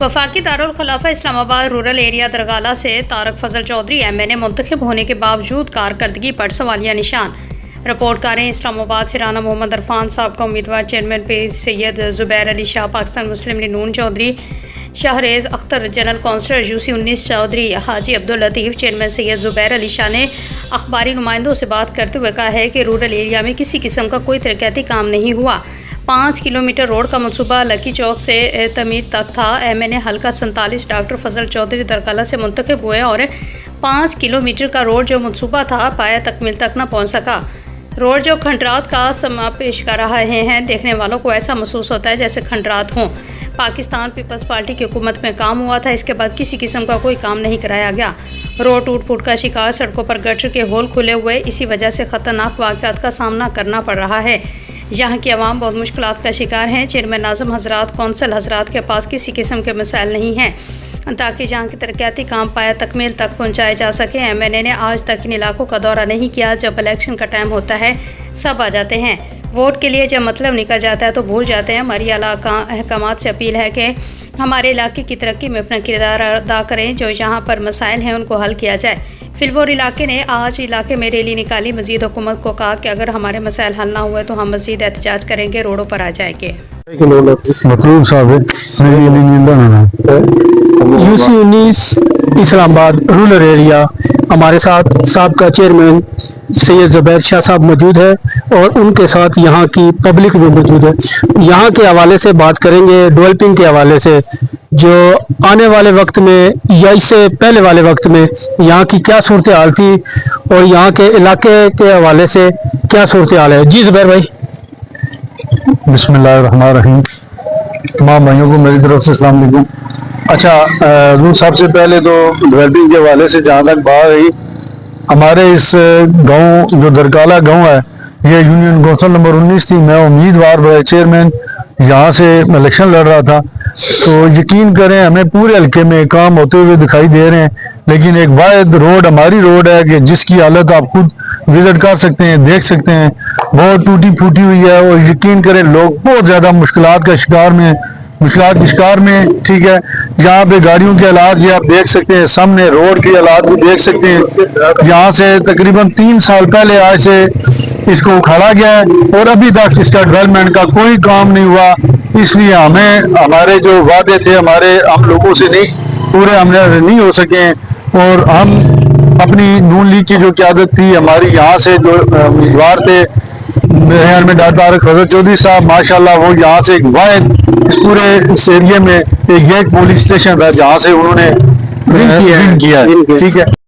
वफाकी Darul खिलाफा Islamabad rural area दरगाला से तारक फजल Chaudhary MNA मुंतखब होने के बावजूद कारकर्दगी पर सवालिया निशान। रिपोर्ट करें इस्लामाबाद से राना मोहम्मद अरफान साहब का उम्मीदवार चेयरमैन पे Syed Zubair Ali Shah, Pakistan Muslim League Noon Chaudhry Shahrez Akhtar, general councillor UC-19 Chaudhry Haji Abdul Latif, chairman Syed Zubair Ali Shah ने अखबारी नुमाइंदों से बात करते हुए कहा है कि रूरल एरिया में किसी किस्म का कोई तरक्याती काम नहीं हुआ। 5 किलोमीटर रोड का मनसूबा लकी चौक से तमीर तक था। MNA हल्का 47 डॉक्टर फजल चौधरी दरगाला से मुंतखब हुए और 5 किलोमीटर का रोड जो मनसूबा था पाया तकमील तक न पहुंच सका। रोड जो खंडरात का समा पेश कर रहे हैं, देखने वालों को ऐसा महसूस होता है जैसे खंडरात हों। पाकिस्तान पीपल्स पार्टी की हुकूमत में काम हुआ था, इसके बाद किसी किस्म का कोई काम नहीं कराया गया। रोड टूट फूट का शिकार, सड़कों पर गटर के होल खुले हुए, इसी वजह से खतरनाक वाक़यात का सामना करना पड़ रहा है। यहाँ की आवाम बहुत मुश्किलात का शिकार हैं। चेयरमैन नाज़िम हजरात, कौंसल हजरात के पास किसी किस्म के मसाइल नहीं हैं ताकि जहाँ की तरक्याती काम पाया तकमील तक पहुँचाए जा सके। MNA ने आज तक इन इलाकों का दौरा नहीं किया। जब इलेक्शन का टाइम होता है सब आ जाते हैं, वोट के लिए जब मतलब निकल जाता है तो भूल जाते हैं। हमारी आला अहकामात से अपील है कि हमारे इलाके की तरक्की में अपना किरदार अदा करें, जो यहाँ पर मसाइल हैं उनको हल किया जाए। फिलवोर इलाके ने आज इलाके में रैली निकाली। मजीद हुकूमत को कहा कि अगर हमारे मसाइल हल ना हुए तो हम मजीद एहतजाज करेंगे, रोडों पर आ जाएंगे। UC-19 इस्लामाबाद रूरल एरिया, हमारे साथ साहब का चेयरमैन सैयद जुबैर शाह साहब मौजूद है और उनके साथ यहाँ की पब्लिक भी मौजूद है। यहाँ के हवाले से बात करेंगे, डेवलपिंग के हवाले से, जो आने वाले वक्त में या इससे पहले वाले वक्त में यहाँ की क्या सूरत हाल थी और यहाँ के इलाके के हवाले से क्या सूरत हाल है। जी जुबैर भाई। बिस्मिल्लाहिर्रहमानिर्रहीम। तमाम भाइयों को मेरी तरफ से अस्सलाम वालेकुम। अच्छा, सबसे पहले तो डेवलपिंग के हवाले से जहाँ तक बात रही, हमारे इस गांव जो दरगाला गांव है, ये यूनियन कौंसिल नंबर 19 थी। मैं उम्मीदवार चेयरमैन यहाँ से इलेक्शन लड़ रहा था, तो यकीन करें हमें पूरे हल्के में काम होते हुए दिखाई दे रहे हैं। लेकिन एक वाहिद रोड हमारी रोड है कि जिसकी हालत आप खुद विजिट कर सकते हैं, देख सकते हैं, बहुत टूटी फूटी हुई है। और यकीन करें लोग बहुत ज़्यादा मुश्किलात के शिकार में ठीक है। यहाँ पे गाड़ियों के हालात ये आप देख सकते हैं, सामने रोड के हालात भी देख सकते हैं। यहाँ से तकरीबन 3 साल पहले आज से इसको उखाड़ा गया है और अभी तक इसका डेवलपमेंट का कोई काम नहीं हुआ। इसलिए हमें हमारे जो वादे थे हम लोगों से पूरे हमने नहीं हो सके और हम अपनी नून लीग की जो क़यादत थी, हमारी यहाँ से जो उम्मीदवार थे, मेरे ख्याल में डॉक्टर तारक फजल चौधरी साहब माशाल्लाह, वो यहाँ से एक वाहिद इस पूरे इस एरिया में एक पोलिंग स्टेशन था जहाँ से उन्होंने विन किया, ठीक है।